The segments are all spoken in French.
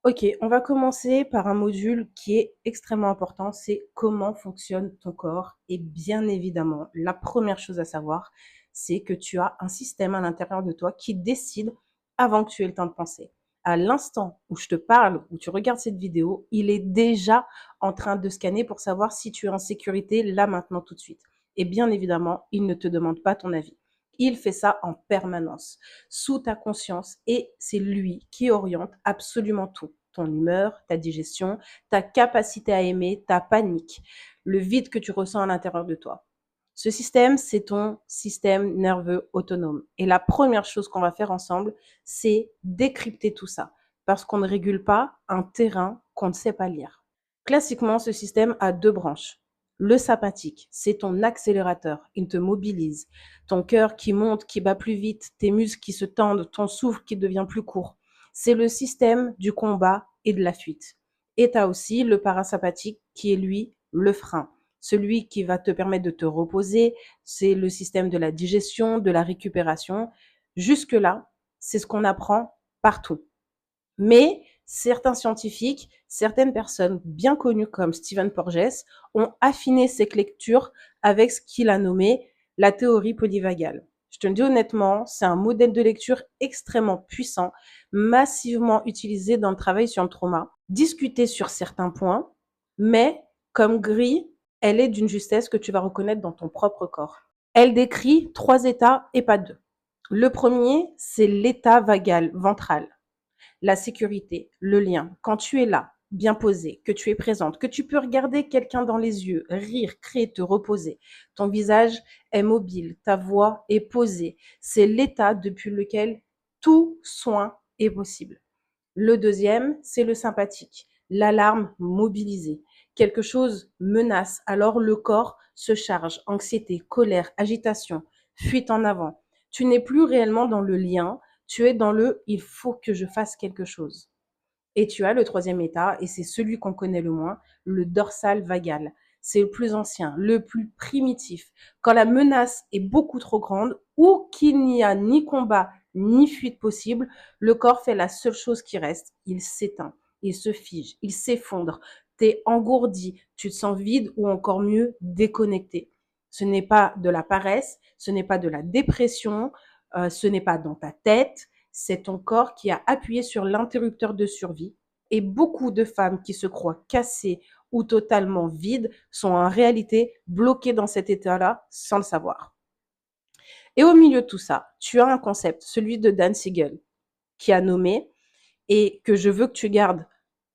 Ok, on va commencer par un module qui est extrêmement important, c'est comment fonctionne ton corps. Et bien évidemment, la première chose à savoir, c'est que tu as un système à l'intérieur de toi qui décide avant que tu aies le temps de penser. À l'instant où je te parle, où tu regardes cette vidéo, il est déjà en train de scanner pour savoir si tu es en sécurité là, maintenant, tout de suite. Et bien évidemment, il ne te demande pas ton avis. Il fait ça en permanence, sous ta conscience, et c'est lui qui oriente absolument tout. Ton humeur, ta digestion, ta capacité à aimer, ta panique, le vide que tu ressens à l'intérieur de toi. Ce système, c'est ton système nerveux autonome. Et la première chose qu'on va faire ensemble, c'est décrypter tout ça, parce qu'on ne régule pas un terrain qu'on ne sait pas lire. Classiquement, ce système a deux branches. Le sympathique, c'est ton accélérateur, il te mobilise. Ton cœur qui monte, qui bat plus vite, tes muscles qui se tendent, ton souffle qui devient plus court. C'est le système du combat et de la fuite. Et tu as aussi le parasympathique qui est lui le frein, celui qui va te permettre de te reposer. C'est le système de la digestion, de la récupération. Jusque-là, c'est ce qu'on apprend partout. Mais certains scientifiques, certaines personnes bien connues comme Stephen Porges ont affiné cette lecture avec ce qu'il a nommé la théorie polyvagale. Je te le dis honnêtement, c'est un modèle de lecture extrêmement puissant, massivement utilisé dans le travail sur le trauma, discuté sur certains points, mais comme grille, elle est d'une justesse que tu vas reconnaître dans ton propre corps. Elle décrit 3 états et pas 2. Le premier, c'est l'état vagal, ventral, la sécurité, le lien. Quand tu es là, bien posé, que tu es présente, que tu peux regarder quelqu'un dans les yeux, rire, créer, te reposer. Ton visage est mobile, ta voix est posée. C'est l'état depuis lequel tout soin est possible. Le deuxième, c'est le sympathique, l'alarme mobilisée. Quelque chose menace, alors le corps se charge, anxiété, colère, agitation, fuite en avant. Tu n'es plus réellement dans le lien, tu es dans le il faut que je fasse quelque chose. Et tu as le troisième état, et c'est celui qu'on connaît le moins, le dorsal vagal. C'est le plus ancien, le plus primitif. Quand la menace est beaucoup trop grande ou qu'il n'y a ni combat ni fuite possible, le corps fait la seule chose qui reste. Il s'éteint, il se fige, il s'effondre. T'es engourdi, tu te sens vide ou encore mieux déconnecté. Ce n'est pas de la paresse, ce n'est pas de la dépression, ce n'est pas dans ta tête, c'est ton corps qui a appuyé sur l'interrupteur de survie. Et beaucoup de femmes qui se croient cassées ou totalement vides sont en réalité bloquées dans cet état-là sans le savoir. Et au milieu de tout ça, tu as un concept, celui de Dan Siegel, qui a nommé, et que je veux que tu gardes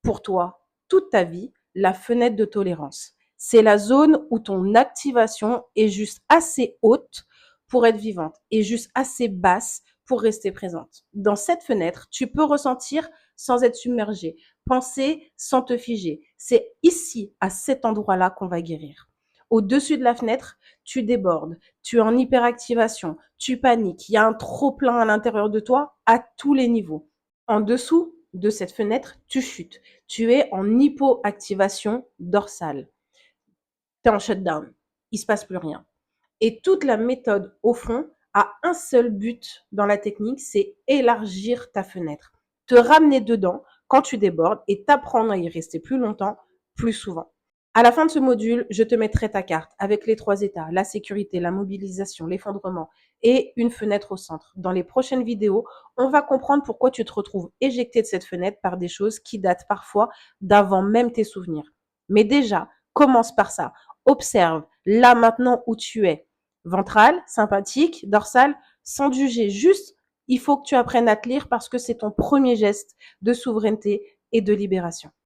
pour toi toute ta vie, la fenêtre de tolérance. C'est la zone où ton activation est juste assez haute pour être vivante et juste assez basse pour rester présente. Dans cette fenêtre, tu peux ressentir sans être submergé, penser sans te figer. C'est ici, à cet endroit-là, qu'on va guérir. Au-dessus de la fenêtre, tu débordes, tu es en hyperactivation, tu paniques, il y a un trop-plein à l'intérieur de toi à tous les niveaux. En dessous de cette fenêtre, tu chutes. Tu es en hypoactivation dorsale. Tu es en shutdown. Il ne se passe plus rien. Et toute la méthode, au fond, a un seul but dans la technique, c'est élargir ta fenêtre. Te ramener dedans quand tu débordes et t'apprendre à y rester plus longtemps, plus souvent. À la fin de ce module, je te mettrai ta carte avec les 3 états, la sécurité, la mobilisation, l'effondrement et une fenêtre au centre. Dans les prochaines vidéos, on va comprendre pourquoi tu te retrouves éjecté de cette fenêtre par des choses qui datent parfois d'avant même tes souvenirs. Mais déjà, commence par ça. Observe là maintenant où tu es. Ventral, sympathique, dorsal, sans juger. Juste, il faut que tu apprennes à te lire parce que c'est ton premier geste de souveraineté et de libération.